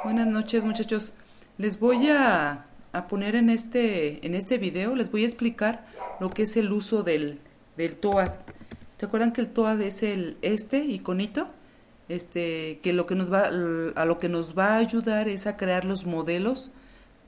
Buenas noches, muchachos. Les voy a poner en este video, les voy a explicar lo que es el uso del TOAD. ¿Se acuerdan que el TOAD es este iconito? Que lo que nos va a ayudar es a crear los modelos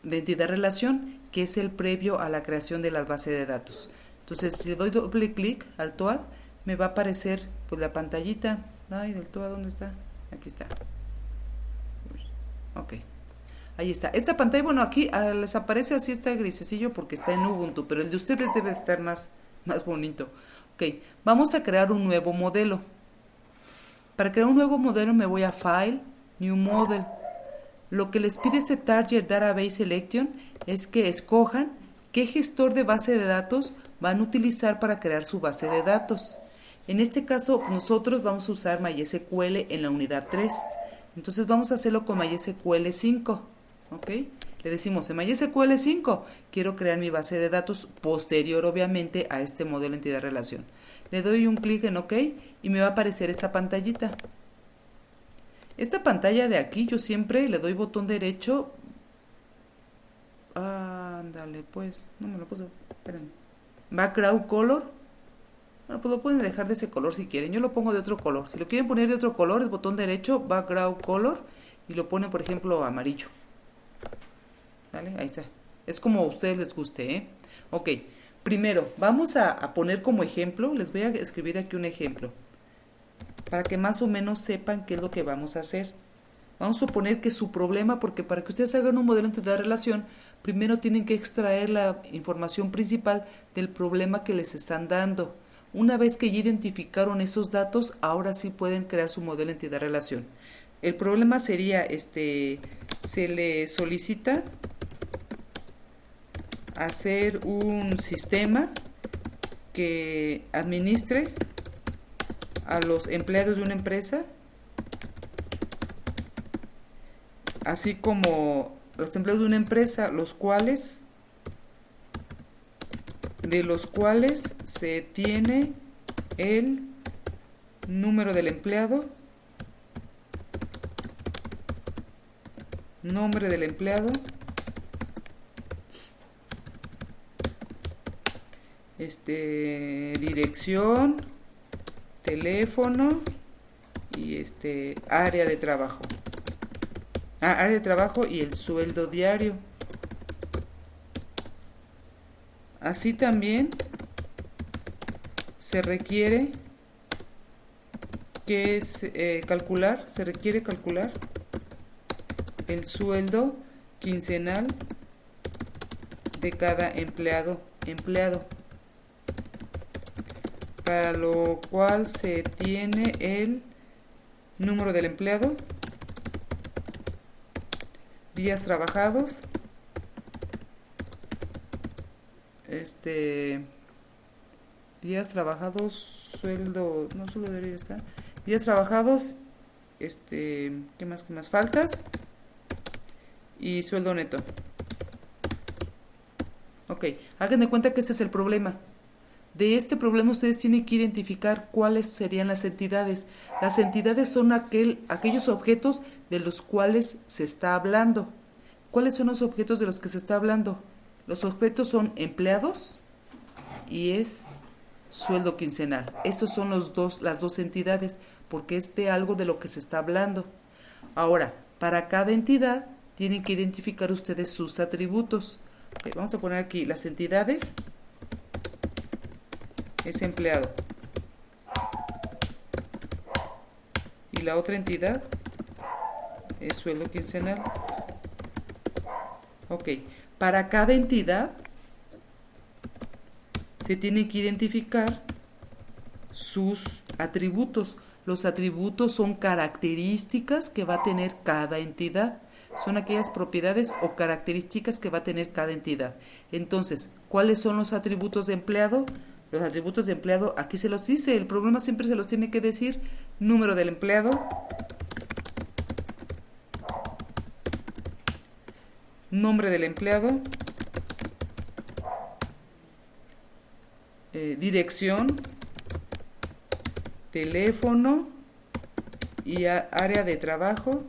de entidad-relación, que es el previo a la creación de la base de datos. Entonces, si le doy doble clic al TOAD, me va a aparecer pues la pantallita. Ay, del TOAD, ¿dónde está? Aquí está. Ok, ahí está. Esta pantalla, bueno, aquí les aparece así, está grisecillo porque está en Ubuntu, pero el de ustedes debe estar más bonito. Ok, vamos a crear un nuevo modelo. Para crear un nuevo modelo me voy a File, New Model. Lo que les pide este Target Database Selection es que escojan qué gestor de base de datos van a utilizar para crear su base de datos. En este caso, nosotros vamos a usar MySQL en la unidad 3. Entonces vamos a hacerlo con MySQL 5, ¿ok? Le decimos en MySQL 5, quiero crear mi base de datos posterior, obviamente, a este modelo entidad-relación. Le doy un clic en OK y me va a aparecer esta pantallita. Esta pantalla de aquí, yo siempre le doy botón derecho. Ándale, pues, no me lo puso. Esperen. Background color. Bueno, pues lo pueden dejar de ese color si quieren. Yo lo pongo de otro color. Si lo quieren poner de otro color, es botón derecho, background color, y lo ponen, por ejemplo, amarillo. ¿Vale? Ahí está. Es como a ustedes les guste, ¿eh? Ok. Primero, vamos a poner como ejemplo, les voy a escribir aquí un ejemplo, para que más o menos sepan qué es lo que vamos a hacer. Vamos a suponer que su problema, porque para que ustedes hagan un modelo de entidad-relación, primero tienen que extraer la información principal del problema que les están dando. Una vez que ya identificaron esos datos, ahora sí pueden crear su modelo de entidad-relación. El problema sería, se le solicita hacer un sistema que administre a los empleados de una empresa, así como los empleados de una empresa, de los cuales se tiene el número del empleado, nombre del empleado, dirección, teléfono y área de trabajo. Área de trabajo y el sueldo diario. Así también se requiere calcular el sueldo quincenal de cada empleado, para lo cual se tiene el número del empleado, días trabajados, días trabajados, sueldo, no solo debería estar, días trabajados, ¿qué más? Faltas y sueldo neto. Ok, hagan de cuenta que este es el problema. De este problema ustedes tienen que identificar cuáles serían las entidades. Las entidades son aquellos objetos de los cuales se está hablando. ¿Cuáles son los objetos de los que se está hablando? Los objetos son empleados y es sueldo quincenal. Esos son las dos entidades, porque es de algo de lo que se está hablando. Ahora, para cada entidad tienen que identificar ustedes sus atributos. Okay, vamos a poner aquí las entidades. Es empleado. Y la otra entidad es sueldo quincenal. Ok, para cada entidad se tienen que identificar sus atributos. Los atributos son características que va a tener cada entidad. Son aquellas propiedades o características que va a tener cada entidad. Entonces, ¿cuáles son los atributos de empleado? Los atributos de empleado, aquí se los dice, el problema siempre se los tiene que decir. Número del empleado, nombre del empleado, dirección, teléfono y área de trabajo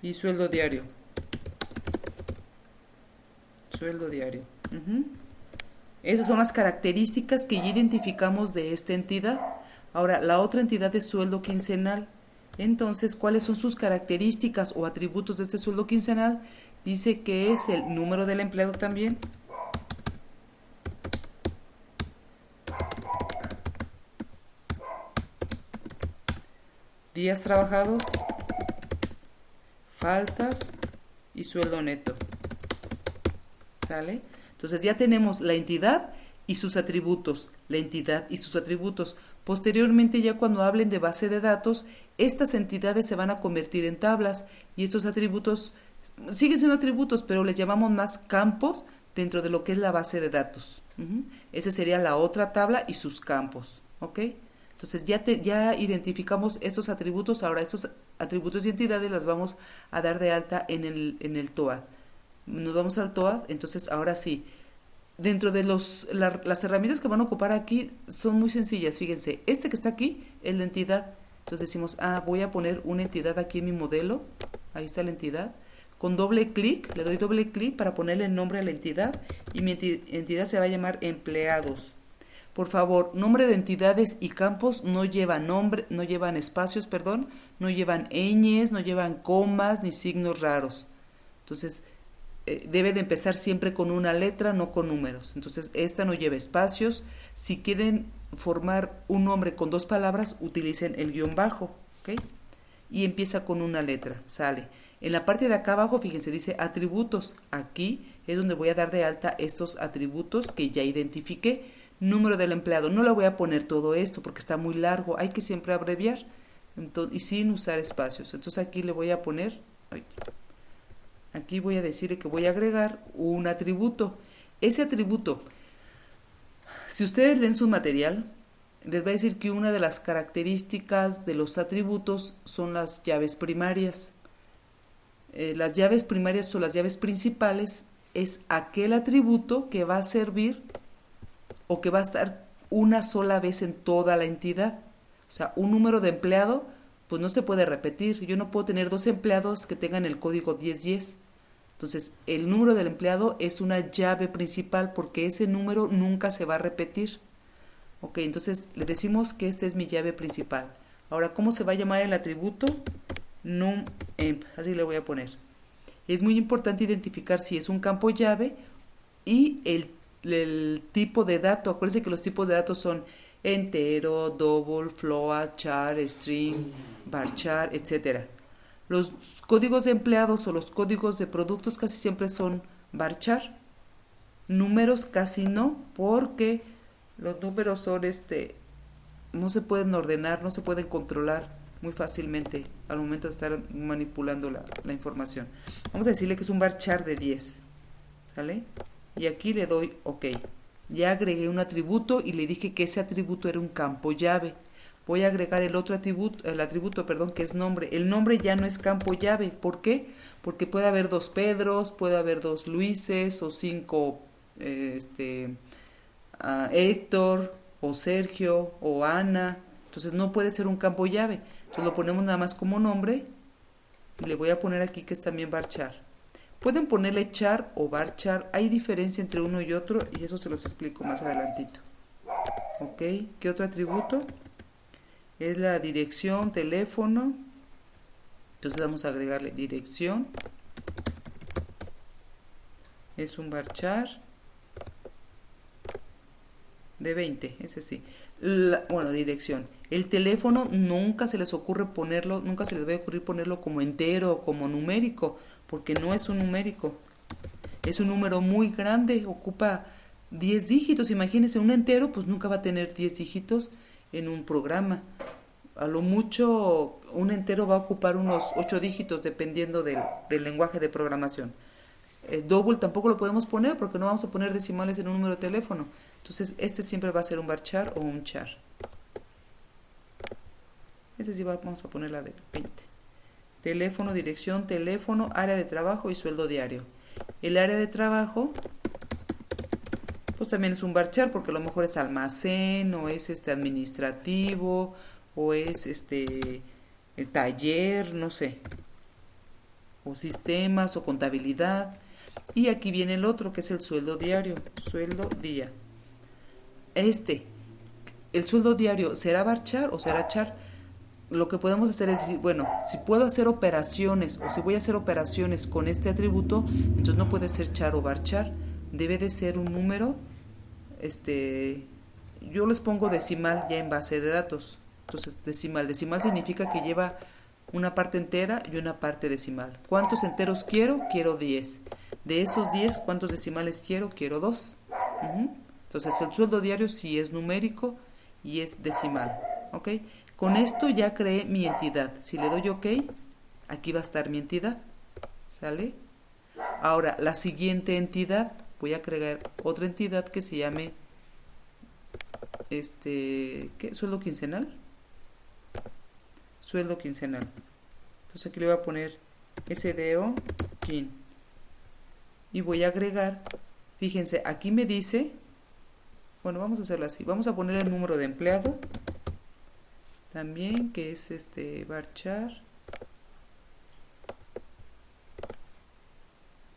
Y sueldo diario. Sueldo diario. Ujú. Esas son las características que ya identificamos de esta entidad. Ahora, la otra entidad es sueldo quincenal. Entonces, ¿cuáles son sus características o atributos de este sueldo quincenal? Dice que es el número del empleado también. Días trabajados, faltas y sueldo neto. ¿Sale? Entonces ya tenemos la entidad y sus atributos, la entidad y sus atributos. Posteriormente, ya cuando hablen de base de datos, estas entidades se van a convertir en tablas y estos atributos siguen siendo atributos, pero les llamamos más campos dentro de lo que es la base de datos. Esa sería la otra tabla y sus campos, ¿ok? Entonces ya identificamos estos atributos. Ahora estos atributos y entidades las vamos a dar de alta en el TOAD. Nos vamos al TOAD. Entonces ahora sí, dentro de las herramientas que van a ocupar aquí son muy sencillas. Fíjense, este que está aquí es la entidad. Entonces decimos, voy a poner una entidad aquí en mi modelo. Ahí está la entidad. Con doble clic, le doy doble clic para ponerle el nombre a la entidad y mi entidad se va a llamar empleados. Por favor, nombre de entidades y campos no llevan nombre, no llevan espacios, perdón, no llevan ñes, no llevan comas ni signos raros. Entonces, debe de empezar siempre con una letra, no con números. Entonces, esta no lleva espacios. Si quieren formar un nombre con dos palabras, utilicen el guión bajo, ¿ok? Y empieza con una letra, sale. En la parte de acá abajo, fíjense, dice atributos. Aquí es donde voy a dar de alta estos atributos que ya identifiqué. Número del empleado. No le voy a poner todo esto porque está muy largo. Hay que siempre abreviar y sin usar espacios. Entonces aquí le voy a poner, aquí voy a decirle que voy a agregar un atributo. Ese atributo, si ustedes leen su material, les va a decir que una de las características de los atributos son las llaves primarias. Las llaves primarias o las llaves principales es aquel atributo que va a servir o que va a estar una sola vez en toda la entidad. O sea, un número de empleado, pues no se puede repetir. Yo no puedo tener dos empleados que tengan el código 1010. Entonces, el número del empleado es una llave principal porque ese número nunca se va a repetir. Ok, entonces le decimos que esta es mi llave principal. Ahora, ¿cómo se va a llamar el atributo? NumEmp, así le voy a poner. Es muy importante identificar si es un campo llave y el tipo de dato. Acuérdense que los tipos de datos son entero, double, float, char, string, varchar, etc. Los códigos de empleados o los códigos de productos casi siempre son varchar. Números casi no, porque los números son no se pueden ordenar, no se pueden controlar muy fácilmente al momento de estar manipulando la información. Vamos a decirle que es un varchar de 10, ¿sale? Y aquí le doy OK. Ya agregué un atributo y le dije que ese atributo era un campo llave. Voy a agregar el otro atributo, que es nombre. El nombre ya no es campo llave. ¿Por qué? Porque puede haber dos Pedros, puede haber dos Luises o 5 Héctor o Sergio o Ana. Entonces no puede ser un campo llave. Entonces lo ponemos nada más como nombre y le voy a poner aquí que es también varchar. Pueden ponerle char o varchar. Hay diferencia entre uno y otro y eso se los explico más adelantito. Ok, ¿qué otro atributo? Es la dirección, teléfono. Entonces vamos a agregarle dirección. Es un varchar de 20, ese sí. Dirección. El teléfono nunca se les ocurre ponerlo, nunca se les va a ocurrir ponerlo como entero o como numérico, porque no es un numérico. Es un número muy grande, ocupa 10 dígitos. Imagínense, un entero pues nunca va a tener 10 dígitos en un programa. A lo mucho un entero va a ocupar unos 8 dígitos dependiendo del lenguaje de programación. Double tampoco lo podemos poner porque no vamos a poner decimales en un número de teléfono. Entonces este siempre va a ser un varchar o un char. Este sí vamos a poner la de 20. Teléfono, dirección, teléfono, área de trabajo y sueldo diario. El área de trabajo pues también es un varchar porque a lo mejor es almacén o es administrativo o es el taller, no sé. o sistemas o contabilidad. Y aquí viene el otro, que es el sueldo diario, sueldo día. El sueldo diario, ¿será varchar o será char? Lo que podemos hacer es decir, bueno, si puedo hacer operaciones o si voy a hacer operaciones con este atributo, entonces no puede ser char o varchar, debe de ser un número, yo les pongo decimal ya en base de datos. Entonces, decimal significa que lleva una parte entera y una parte decimal. ¿Cuántos enteros quiero? Quiero 10. De esos 10, ¿cuántos decimales quiero? Quiero 2. Entonces, el sueldo diario sí es numérico y es decimal. ¿Ok? Con esto ya creé mi entidad. Si le doy OK, aquí va a estar mi entidad. ¿Sale? Ahora, la siguiente entidad, voy a crear otra entidad que se llame, ¿qué? ¿Sueldo quincenal? Sueldo quincenal. Entonces aquí le voy a poner SDO quin. Y voy a agregar, fíjense, aquí me dice, bueno, vamos a hacerlo así. Vamos a poner el número de empleado. También, que es varchar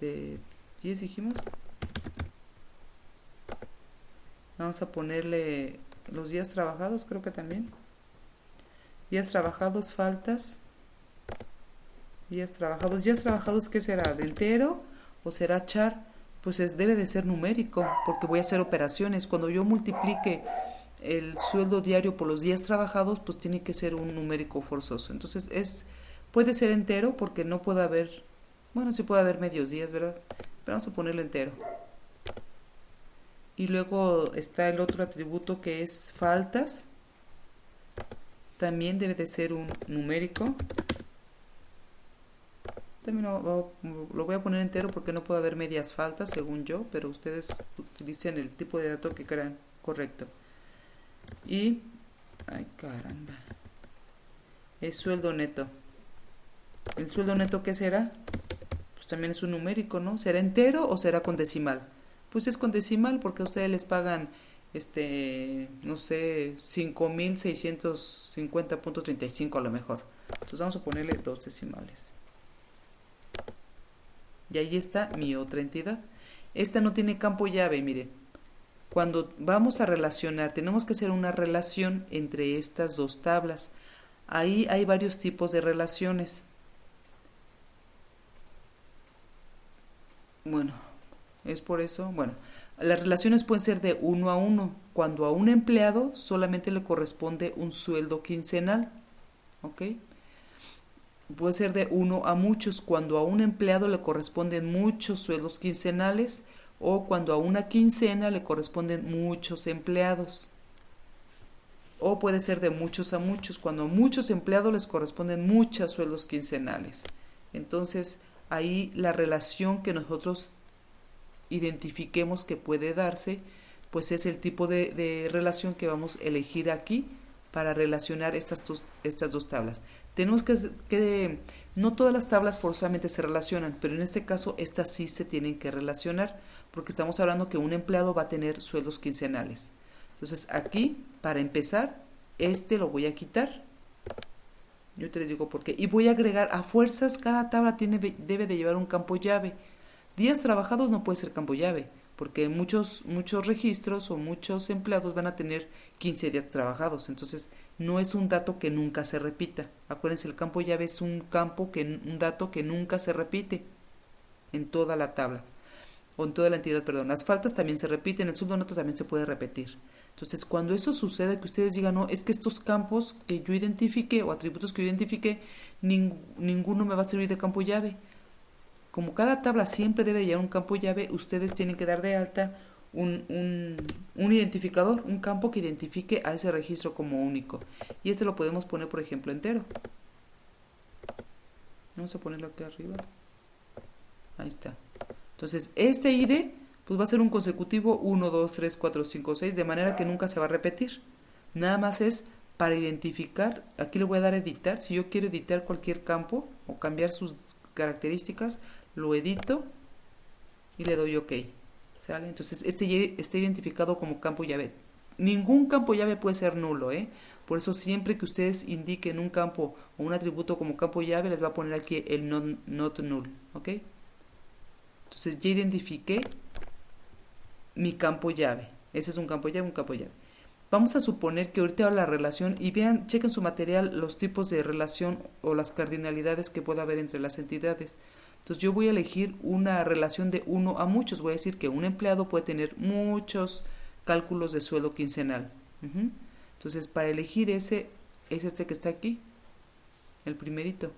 de 10 dijimos. Vamos a ponerle los días trabajados, creo que también. Días trabajados, faltas. Días trabajados, ¿qué será? ¿De entero o será char? Pues debe de ser numérico, porque voy a hacer operaciones. Cuando yo multiplique el sueldo diario por los días trabajados, pues tiene que ser un numérico forzoso. Entonces puede ser entero porque no puede haber, bueno, sí puede haber medios días, ¿verdad? Pero vamos a ponerlo entero. Y luego está el otro atributo que es faltas. También debe de ser un numérico. También lo voy a poner entero porque no puede haber medias faltas según yo, pero ustedes utilicen el tipo de dato que crean correcto. Y, ay caramba, es sueldo neto. ¿El sueldo neto qué será? Pues también es un numérico, ¿no? ¿Será entero o será con decimal? Pues es con decimal porque a ustedes les pagan, no sé, 5,650.35 a lo mejor. Entonces vamos a ponerle 2 decimales. Y ahí está mi otra entidad. Esta no tiene campo llave, miren. Cuando vamos a relacionar, tenemos que hacer una relación entre estas dos tablas. Ahí hay varios tipos de relaciones. Bueno, es por eso. Bueno, las relaciones pueden ser de 1 a 1. Cuando a un empleado solamente le corresponde un sueldo quincenal. ¿Ok? Puede ser de 1 a muchos. Cuando a un empleado le corresponden muchos sueldos quincenales. O cuando a una quincena le corresponden muchos empleados. O puede ser de muchos a muchos, cuando a muchos empleados les corresponden muchos sueldos quincenales. Entonces, ahí la relación que nosotros identifiquemos que puede darse, pues es el tipo de relación que vamos a elegir aquí para relacionar estas dos tablas. Tenemos que no todas las tablas forzosamente se relacionan, pero en este caso estas sí se tienen que relacionar, porque estamos hablando que un empleado va a tener sueldos quincenales. Entonces aquí, para empezar, lo voy a quitar. Yo te les digo por qué. Y voy a agregar a fuerzas, cada tabla debe de llevar un campo llave. Días trabajados no puede ser campo llave, porque muchos registros o muchos empleados van a tener 15 días trabajados. Entonces, no es un dato que nunca se repita. Acuérdense, el campo llave es un dato que nunca se repite en toda la tabla. O en toda la entidad, perdón. Las faltas también se repiten, el sueldo neto también se puede repetir. Entonces, cuando eso sucede, que ustedes digan, no, es que estos campos que yo identifique o atributos que yo identifique, ninguno me va a servir de campo llave. Como cada tabla siempre debe llevar un campo llave, ustedes tienen que dar de alta un identificador, un campo que identifique a ese registro como único. Y lo podemos poner, por ejemplo, entero. Vamos a ponerlo aquí arriba. Ahí está. Entonces, este ID pues va a ser un consecutivo 1, 2, 3, 4, 5, 6, de manera que nunca se va a repetir. Nada más es para identificar, aquí le voy a dar a editar. Si yo quiero editar cualquier campo o cambiar sus características, lo edito y le doy OK. ¿Sale? Entonces, está identificado como campo llave. ningún campo llave puede ser nulo, ¿eh? Por eso siempre que ustedes indiquen un campo o un atributo como campo llave, les va a poner aquí el not null, ¿ok? Entonces ya identifiqué mi campo llave. Ese es un campo llave, un campo llave. Vamos a suponer que ahorita la relación, y vean, chequen su material los tipos de relación o las cardinalidades que pueda haber entre las entidades. Entonces yo voy a elegir una relación de 1 a muchos. Voy a decir que un empleado puede tener muchos cálculos de sueldo quincenal. Entonces para elegir ese, es este que está aquí, el primerito.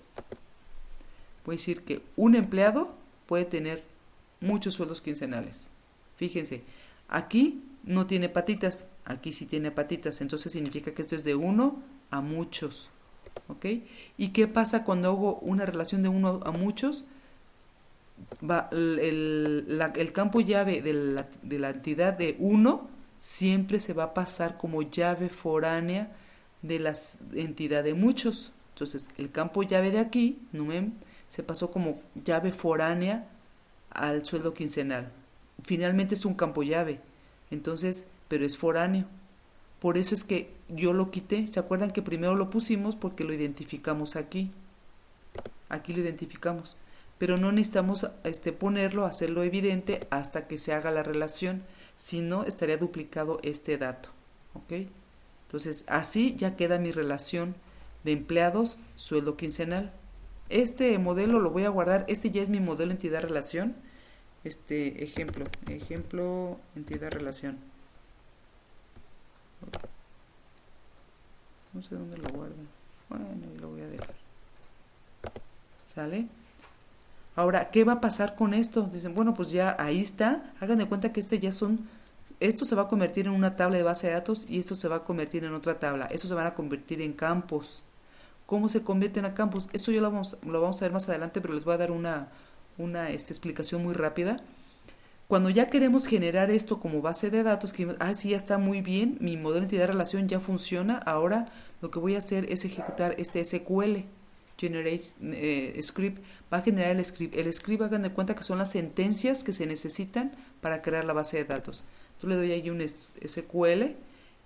Voy a decir que un empleado puede tener muchos sueldos quincenales. Fíjense, aquí no tiene patitas, aquí sí tiene patitas, entonces significa que esto es de 1 a muchos, ¿ok? ¿Y qué pasa cuando hago una relación de 1 a muchos? El campo llave de la entidad de 1 siempre se va a pasar como llave foránea de la entidad de muchos. Entonces, el campo llave de aquí, numen, se pasó como llave foránea al sueldo quincenal. Finalmente es un campo llave, entonces, pero es foráneo. Por eso es que yo lo quité. ¿Se acuerdan que primero lo pusimos porque lo identificamos aquí? Aquí lo identificamos. Pero no necesitamos ponerlo, hacerlo evidente hasta que se haga la relación. Si no, estaría duplicado este dato. ¿Ok? Entonces, así ya queda mi relación de empleados, sueldo quincenal. Este modelo lo voy a guardar. Este ya es mi modelo entidad-relación. Ejemplo, entidad-relación. No sé dónde lo guardan. Bueno, lo voy a dejar. ¿Sale? Ahora, ¿qué va a pasar con esto? Dicen, bueno, pues ya ahí está. Hagan de cuenta que esto se va a convertir en una tabla de base de datos y esto se va a convertir en otra tabla. Eso se van a convertir en campos. ¿Cómo se convierten a campos? Eso ya lo vamos a ver más adelante, pero les voy a dar una explicación muy rápida. Cuando ya queremos generar esto como base de datos, que sí, ya está muy bien, mi modelo de entidad de relación ya funciona, ahora lo que voy a hacer es ejecutar este SQL, generate script, va a generar el script. El script, hagan de cuenta que son las sentencias que se necesitan para crear la base de datos. Entonces le doy ahí un SQL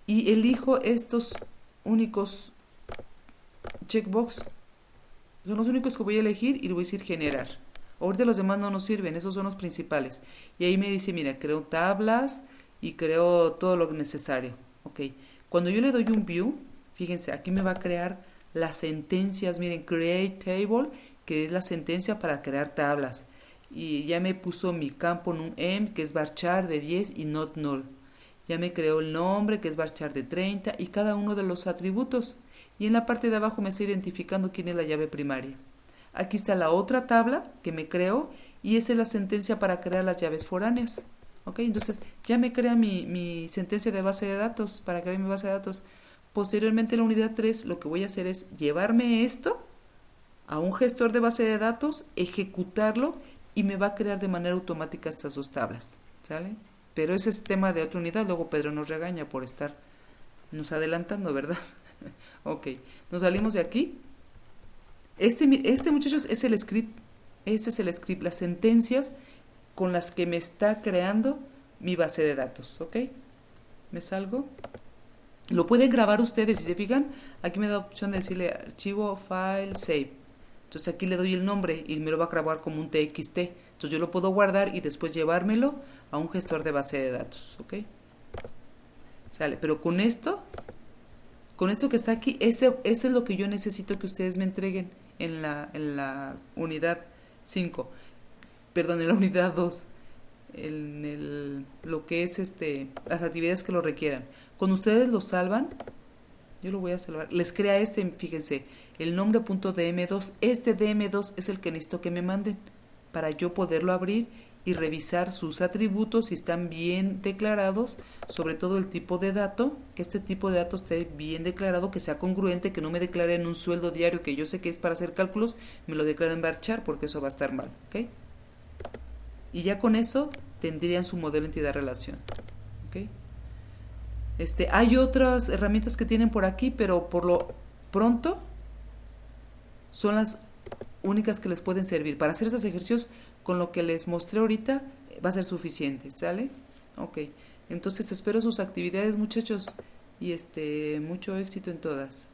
y elijo estos únicos checkbox. Son los únicos que voy a elegir y le voy a decir generar. Ahorita los demás no nos sirven, esos son los principales. Y ahí me dice, mira, creo tablas y creo todo lo necesario. Ok. Cuando yo le doy un view, fíjense, aquí me va a crear las sentencias. Miren, create table, que es la sentencia para crear tablas. Y ya me puso mi campo num, que es varchar de 10 y not null. Ya me creó el nombre, que es varchar de 30 y cada uno de los atributos. Y en la parte de abajo me está identificando quién es la llave primaria. Aquí está la otra tabla que me creó y esa es la sentencia para crear las llaves foráneas. ¿Ok? Entonces ya me crea mi sentencia de base de datos para crear mi base de datos. Posteriormente en la unidad 3 lo que voy a hacer es llevarme esto a un gestor de base de datos, ejecutarlo y me va a crear de manera automática estas dos tablas. ¿Sale? Pero ese es tema de otra unidad. Luego Pedro nos regaña por estarnos adelantando, ¿verdad? Ok, nos salimos de aquí. Este muchachos es el script. Este es el script, las sentencias con las que me está creando mi base de datos, ¿ok? ¿Me salgo? Lo pueden grabar ustedes, si se fijan, aquí me da opción de decirle archivo, file, save. Entonces aquí le doy el nombre y me lo va a grabar como un TXT. Entonces yo lo puedo guardar y después llevármelo a un gestor de base de datos, ¿ok? Sale, pero con esto que está aquí, ese es lo que yo necesito que ustedes me entreguen en la unidad 5, perdón, en la unidad 2, lo que es las actividades que lo requieran. Cuando ustedes lo salvan, yo lo voy a salvar, les crea fíjense, el nombre .dm2, este dm2 es el que necesito que me manden para yo poderlo abrir y revisar sus atributos si están bien declarados, sobre todo el tipo de dato, que este tipo de dato esté bien declarado, que sea congruente, que no me declare en un sueldo diario que yo sé que es para hacer cálculos, me lo declare en varchar porque eso va a estar mal, ¿ok? Y ya con eso tendrían su modelo entidad-relación, ¿ok? Hay otras herramientas que tienen por aquí, pero por lo pronto son las únicas que les pueden servir. Para hacer esos ejercicios, con lo que les mostré ahorita, va a ser suficiente, ¿sale? Ok. Entonces espero sus actividades, muchachos, y mucho éxito en todas.